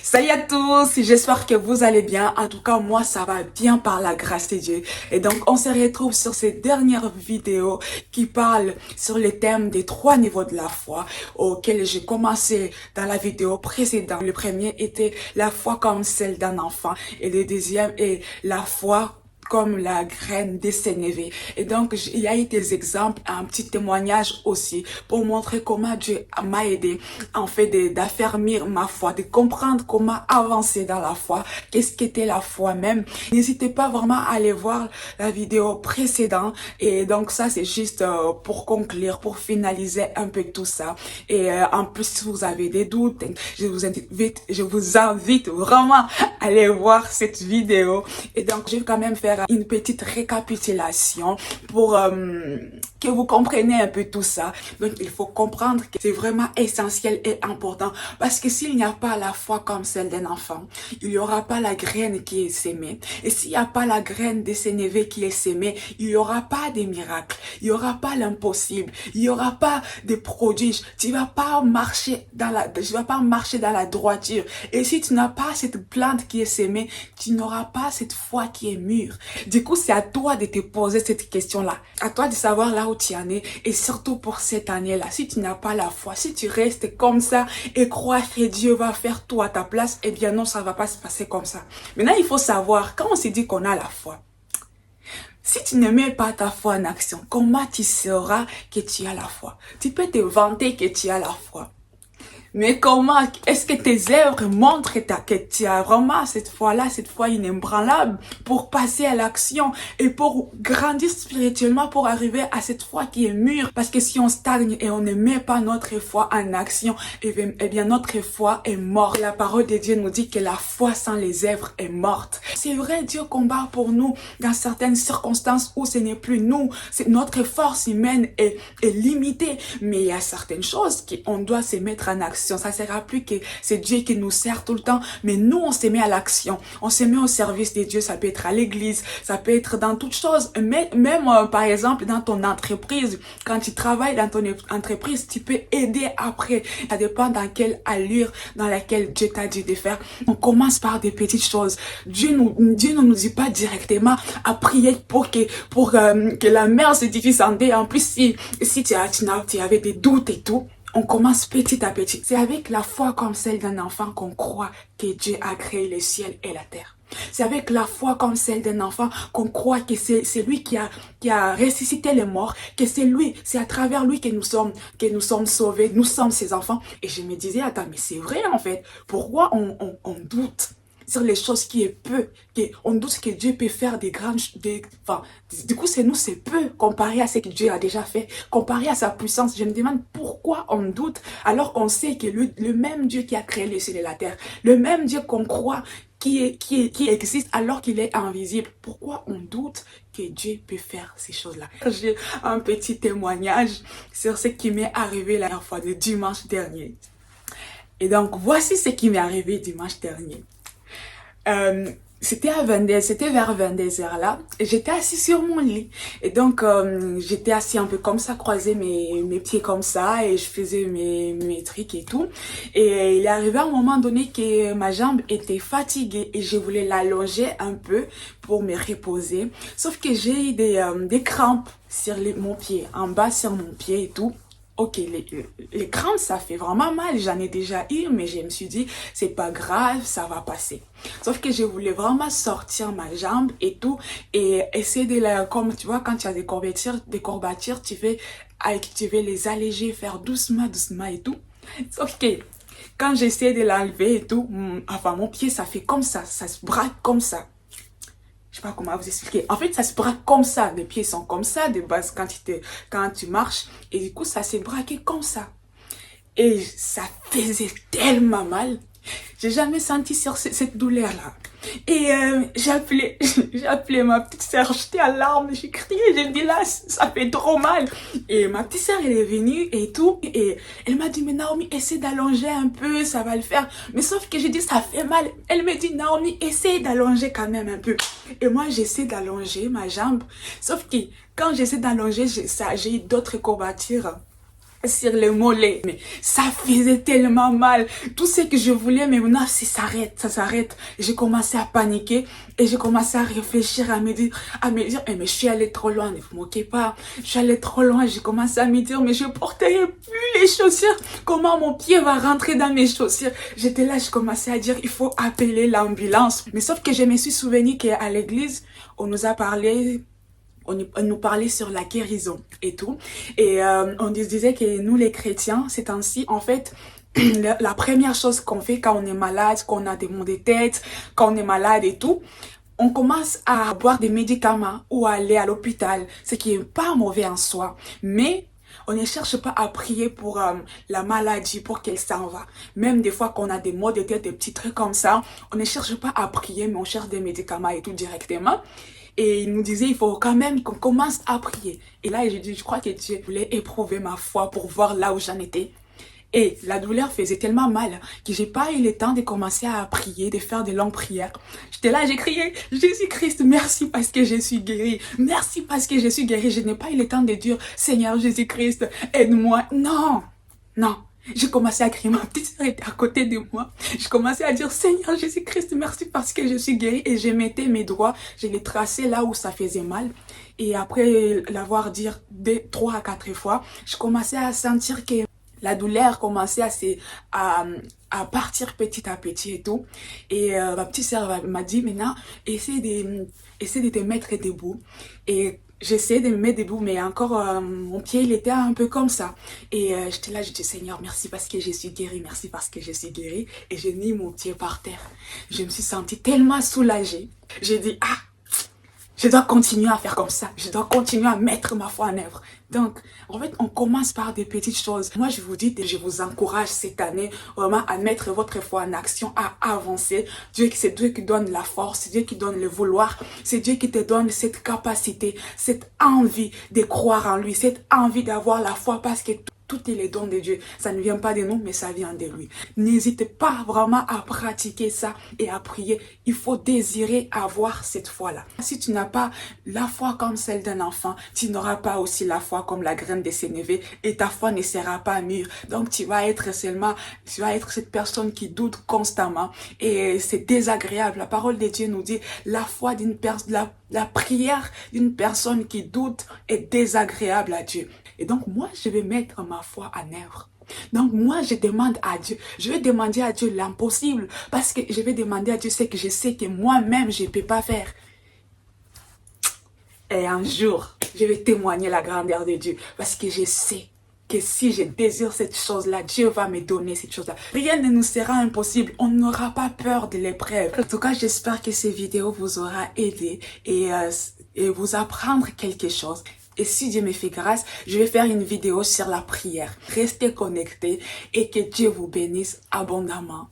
Salut à tous, j'espère que vous allez bien. En tout cas, moi, ça va bien par la grâce de Dieu. Et donc, on se retrouve sur cette dernière vidéo qui parle sur le thème des 3 niveaux de la foi auquel j'ai commencé dans la vidéo précédente. Le premier était la foi comme celle d'un enfant et le deuxième est la foi comme la graine des sénévé. Et donc, il y a eu des exemples, un petit témoignage aussi pour montrer comment Dieu m'a aidé en fait d'affermir ma foi, de comprendre comment avancer dans la foi, qu'est-ce qu'était la foi même. N'hésitez pas vraiment à aller voir la vidéo précédente. Et donc, ça, c'est juste pour conclure, pour finaliser un peu tout ça. Et en plus, si vous avez des doutes, je vous invite vraiment à aller voir cette vidéo. Et donc, je vais quand même faire une petite récapitulation pour que vous compreniez un peu tout ça. Donc, il faut comprendre que c'est vraiment essentiel et important parce que s'il n'y a pas la foi comme celle d'un enfant, il n'y aura pas la graine qui est sémée. Et s'il n'y a pas la graine des sénévé qui est sémée, il n'y aura pas des miracles, il n'y aura pas l'impossible, il n'y aura pas de prodiges. Tu vas pas marcher dans la droiture. Et si tu n'as pas cette plante qui est sémée, tu n'auras pas cette foi qui est mûre. Du coup, c'est à toi de te poser cette question-là. À toi de savoir là où tu en es. Et surtout pour cette année-là, si tu n'as pas la foi, si tu restes comme ça et crois que Dieu va faire tout à ta place, eh bien non, ça va pas se passer comme ça. Maintenant, il faut savoir, quand on se dit qu'on a la foi, si tu ne mets pas ta foi en action, comment tu sauras que tu as la foi? Tu peux te vanter que tu as la foi. Mais comment est-ce que tes œuvres montrent que tu as vraiment cette foi-là, cette foi inébranlable pour passer à l'action et pour grandir spirituellement, pour arriver à cette foi qui est mûre? Parce que si on stagne et on ne met pas notre foi en action, eh bien notre foi est morte. La parole de Dieu nous dit que la foi sans les œuvres est morte. C'est vrai, Dieu combat pour nous dans certaines circonstances où ce n'est plus nous. Notre force humaine est limitée. Mais il y a certaines choses qu'on doit se mettre en action. Ça ne sera plus que c'est Dieu qui nous sert tout le temps, mais nous, on se met à l'action. On se met au service de Dieu. Ça peut être à l'église, ça peut être dans toutes choses. Même par exemple, dans ton entreprise, quand tu travailles dans ton entreprise, tu peux aider après. Ça dépend dans quelle allure dans laquelle Dieu t'a dit de faire. On commence par des petites choses. Dieu ne nous dit pas directement à prier pour que la mer se divise en deux. En plus, si tu avais des doutes et tout, on commence petit à petit. C'est avec la foi comme celle d'un enfant qu'on croit que Dieu a créé le ciel et la terre. C'est avec la foi comme celle d'un enfant qu'on croit que c'est lui qui a ressuscité les morts, que c'est à travers lui que nous sommes sauvés, nous sommes ses enfants. Et je me disais, attends, mais c'est vrai en fait. Pourquoi on doute sur les choses qui est peu, on doute que Dieu peut faire du coup c'est peu comparé à ce que Dieu a déjà fait, comparé à sa puissance. Je me demande pourquoi on doute alors qu'on sait que le même Dieu qui a créé le ciel et la terre, le même Dieu qu'on croit qui existe alors qu'il est invisible, pourquoi on doute que Dieu peut faire ces choses-là? J'ai un petit témoignage sur ce qui m'est arrivé la dernière fois, le dimanche dernier. Et donc voici ce qui m'est arrivé dimanche dernier. C'était vers 22h là, et j'étais assis sur mon lit. Et donc, j'étais assis un peu comme ça, croisé mes pieds comme ça, et je faisais mes trucs et tout. Et il est arrivé à un moment donné que ma jambe était fatiguée, et je voulais l'allonger un peu pour me reposer. Sauf que j'ai eu des crampes sur mon pied, en bas sur mon pied et tout. Ok, les crampes, ça fait vraiment mal. J'en ai déjà eu, mais je me suis dit, c'est pas grave, ça va passer. Sauf que je voulais vraiment sortir ma jambe et tout, et essayer comme tu vois, quand tu as des courbatures, tu veux les alléger, faire doucement et tout. Sauf que, quand j'essaie de l'enlever et tout, mon pied, ça fait comme ça se braque comme ça. Je sais pas comment vous expliquer. En fait, ça se braque comme ça. Les pieds sont comme ça de base quand tu marches. Et du coup, ça s'est braqué comme ça. Et ça faisait tellement mal. J'ai jamais senti cette douleur-là. Et j'ai appelé ma petite sœur, j'étais à larmes, j'ai crié, j'ai dit là, ça fait trop mal. Et ma petite sœur, elle est venue et tout, et elle m'a dit, mais Naomi, essaie d'allonger un peu, ça va le faire. Mais sauf que j'ai dit, ça fait mal. Elle me dit, Naomi, essaie d'allonger quand même un peu. Et moi, j'essaie d'allonger ma jambe. Sauf que quand j'essaie d'allonger, j'ai eu d'autres courbatures sur le mollet. Mais ça faisait tellement mal. Tout ce que je voulais, mais maintenant, ça s'arrête. J'ai commencé à paniquer et j'ai commencé à réfléchir, à me dire, eh, mais je suis allée trop loin, ne vous moquez pas. Je suis allée trop loin. J'ai commencé à me dire, mais je porterai plus les chaussures. Comment mon pied va rentrer dans mes chaussures? J'étais là, je commençais à dire, il faut appeler l'ambulance. Mais sauf que je me suis souvenu qu'à l'église, on nous a parlé, on nous parlait sur la guérison et tout. Et on disait que nous, les chrétiens, c'est ainsi, en fait, la première chose qu'on fait quand on est malade, qu'on a des maux de tête, quand on est malade et tout, on commence à boire des médicaments ou à aller à l'hôpital, ce qui est pas mauvais en soi. Mais on ne cherche pas à prier pour la maladie, pour qu'elle s'en va. Même des fois qu'on a des maux de tête, des petits trucs comme ça, on ne cherche pas à prier, mais on cherche des médicaments et tout directement. Et il nous disait, il faut quand même qu'on commence à prier. Et là, j'ai dit, je crois que Dieu voulait éprouver ma foi pour voir là où j'en étais. Et la douleur faisait tellement mal que j'ai pas eu le temps de commencer à prier, de faire de longues prières. J'étais là, j'ai crié, Jésus-Christ, merci parce que je suis guérie. Merci parce que je suis guérie. Je n'ai pas eu le temps de dire, Seigneur Jésus-Christ, aide-moi. Non, non. J'ai commencé à crier, ma petite sœur était à côté de moi. Je commençais à dire, Seigneur Jésus-Christ, merci parce que je suis guérie. Et je mettais mes doigts, je les traçais là où ça faisait mal. Et après l'avoir dit 3 à 4 fois, je commençais à sentir que la douleur commençait à partir petit à petit et tout. Et ma petite sœur m'a dit, maintenant, essaie de te mettre debout. Et j'essaie de me mettre debout, mais encore, mon pied, il était un peu comme ça. Et j'étais là, je dis, Seigneur, merci parce que je suis guérie, merci parce que je suis guérie. Et j'ai mis mon pied par terre. Je me suis sentie tellement soulagée. J'ai dit, ah, je dois continuer à faire comme ça. Je dois continuer à mettre ma foi en œuvre. Donc, en fait, on commence par des petites choses. Moi, je vous dis, je vous encourage cette année vraiment à mettre votre foi en action, à avancer. C'est Dieu qui donne la force, c'est Dieu qui donne le vouloir, c'est Dieu qui te donne cette capacité, cette envie de croire en lui, cette envie d'avoir la foi parce que tout est le don de Dieu. Ça ne vient pas de nous, mais ça vient de lui. N'hésitez pas vraiment à pratiquer ça et à prier. Il faut désirer avoir cette foi-là. Si tu n'as pas la foi comme celle d'un enfant, tu n'auras pas aussi la foi comme la graine de sénévé et ta foi ne sera pas mûre. Donc tu vas être cette personne qui doute constamment et c'est désagréable. La parole de Dieu nous dit la foi d'une personne, la prière d'une personne qui doute est désagréable à Dieu. Et donc, moi, je vais mettre ma foi en œuvre. Donc, moi, je demande à Dieu. Je vais demander à Dieu l'impossible. Parce que je vais demander à Dieu ce que je sais que moi-même, je ne peux pas faire. Et un jour, je vais témoigner la grandeur de Dieu. Parce que je sais que si je désire cette chose-là, Dieu va me donner cette chose-là. Rien ne nous sera impossible. On n'aura pas peur de l'épreuve. En tout cas, j'espère que ces vidéos vous aura aidé et vous apprendre quelque chose. Et si Dieu me fait grâce, je vais faire une vidéo sur la prière. Restez connectés et que Dieu vous bénisse abondamment.